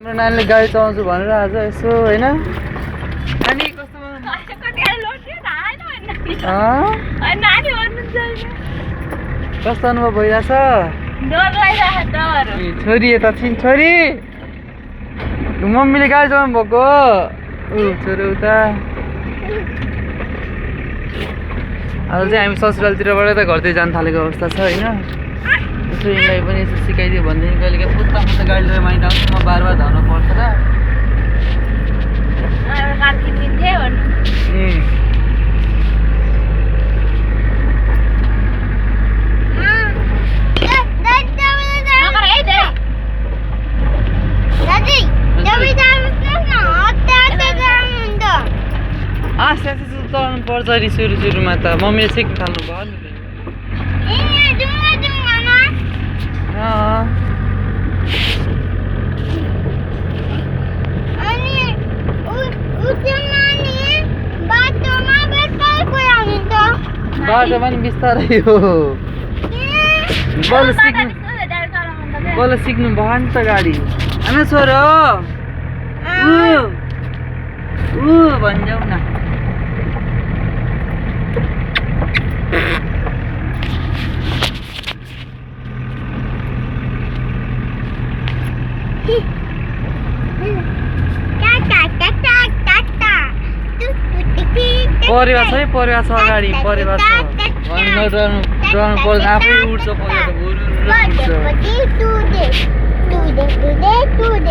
हाम्रो नानीले गाडी चलाउँछु भनेर आज यसो होइन नानी कस्तो कस्तो अनुभव भइरहेछ छोरी यता छिन् छोरी मम्मीले गाडी चलाउनु भएको छोरी उता आज चाहिँ हामी ससुरालतिरबाट त घरतिर जान थालेको अवस्था छ होइन यसो यिनलाई पनि यसो सिकाइदियो भनेदेखि कहिले पुत्ता गाडी लिएर माइत आउँछु म बार धाउनु पर्छ र चलाउनु पर्छ नि सुरुमा त मम्मीले सिक्नु थाल्नु भयो नि बाटोमा नि बिस्तारै हो बल्ल सिक्नु भयो नि त गाडी आमा छोरो भनिजाऊ न परेवा छ है परेवा छ अगाडि परेवा छ डराउनु पर्छ आफै उड्छ परेवा त